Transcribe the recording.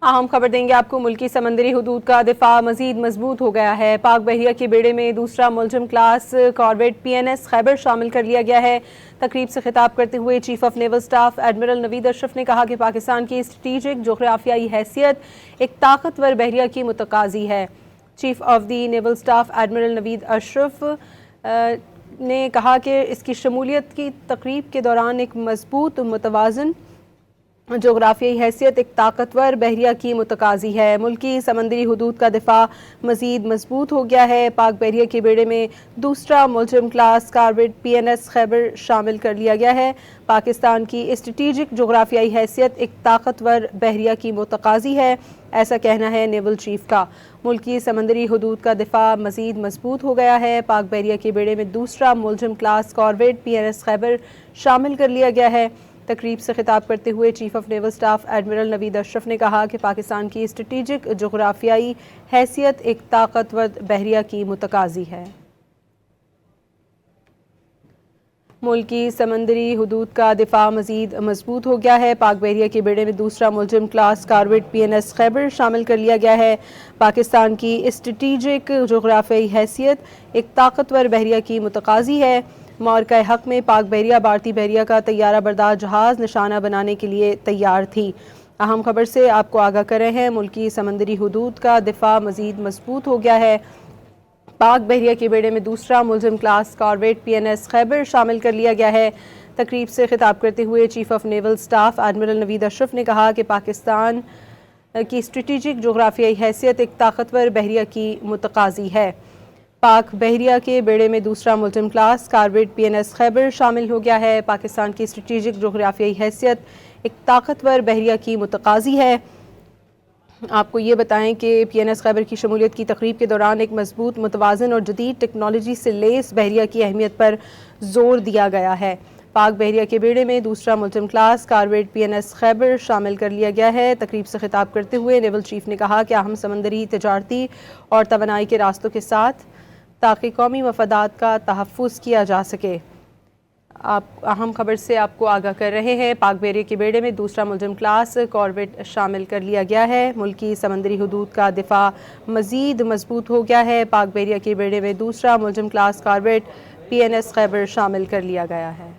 اہم خبر دیں گے آپ کو۔ ملکی سمندری حدود کا دفاع مزید مضبوط ہو گیا ہے۔ پاک بحریہ کے بیڑے میں دوسرا ملزم کلاس کارویٹ PNS خیبر شامل کر لیا گیا ہے۔ تقریب سے خطاب کرتے ہوئے chief of naval staff admiral Naveed Ashraf نے کہا کہ پاکستان کی اسٹریٹجک جغرافیائی حیثیت ایک طاقتور بحریہ کی متقاضی ہے۔ Chief of the naval staff admiral Naveed Ashraf نے کہا کہ اس کی شمولیت کی تقریب کے دوران ایک مضبوط متوازن جغرافیائی حیثیت ایک طاقتور بحریہ کی متقاضی ہے۔ ملکی سمندری حدود کا دفاع مزید مضبوط ہو گیا ہے۔ پاک بحریہ کے بیڑے میں دوسرا ملزم کلاس کارویٹ PNS خیبر شامل کر لیا گیا ہے۔ پاکستان کی اسٹریٹجک جغرافیائی حیثیت ایک طاقتور بحریہ کی متقاضی ہے، ایسا کہنا ہے نیول چیف کا۔ ملکی سمندری حدود کا دفاع مزید مضبوط ہو گیا ہے۔ پاک بحریہ کے بیڑے میں دوسرا ملزم کلاس کارویٹ PNS خیبر شامل کر لیا گیا ہے۔ تقریب سے خطاب کرتے ہوئے chief of naval staff admiral Naveed Ashraf نے کہا کہ پاکستان کی اسٹریٹجک جغرافیائی حیثیت ایک طاقتور بحریہ کی متقاضی ہے۔ ملکی سمندری حدود کا دفاع مزید مضبوط ہو گیا ہے۔ پاک بحریہ کے بیڑے میں دوسرا ملزم کلاس کارویٹ PNS خیبر شامل کر لیا گیا ہے۔ پاکستان کی اسٹریٹجک جغرافیائی حیثیت ایک طاقتور بحریہ کی متقاضی ہے۔ معرکہ حق میں پاک بحریہ بھارتی بحریہ کا طیارہ بردار جہاز نشانہ بنانے کے لیے تیار تھی۔ اہم خبر سے آپ کو آگاہ کر رہے ہیں۔ ملکی سمندری حدود کا دفاع مزید مضبوط ہو گیا ہے۔ پاک بحریہ کے بیڑے میں دوسرا ملزم کلاس کارویٹ PNS خیبر شامل کر لیا گیا ہے۔ تقریب سے خطاب کرتے ہوئے chief of naval staff admiral Naveed Ashraf نے کہا کہ پاکستان کی اسٹریٹجک جغرافیائی حیثیت ایک طاقتور بحریہ کی متقاضی ہے۔ پاک بحریہ کے بیڑے میں دوسرا ملزم کلاس کارویٹ PNS خیبر شامل ہو گیا ہے۔ پاکستان کی اسٹریٹجک جغرافیائی حیثیت ایک طاقتور بحریہ کی متقاضی ہے۔ آپ کو یہ بتائیں کہ PNS خیبر کی شمولیت کی تقریب کے دوران ایک مضبوط، متوازن اور جدید ٹیکنالوجی سے لیس بحریہ کی اہمیت پر زور دیا گیا ہے۔ پاک بحریہ کے بیڑے میں دوسرا ملزم کلاس کارویٹ PNS خیبر شامل کر لیا گیا ہے۔ تقریب سے خطاب کرتے ہوئے نیول چیف نے کہا کہ اہم سمندری، تجارتی اور توانائی کے راستوں کے ساتھ تاکہ قومی مفادات کا تحفظ کیا جا سکے۔ آپ اہم خبر سے آپ کو آگاہ کر رہے ہیں۔ پاک بحریہ کے بیڑے میں دوسرا ملزم کلاس کارویٹ شامل کر لیا گیا ہے۔ ملکی سمندری حدود کا دفاع مزید مضبوط ہو گیا ہے۔ پاک بحریہ کے بیڑے میں دوسرا ملزم کلاس کارویٹ PNS خیبر شامل کر لیا گیا ہے۔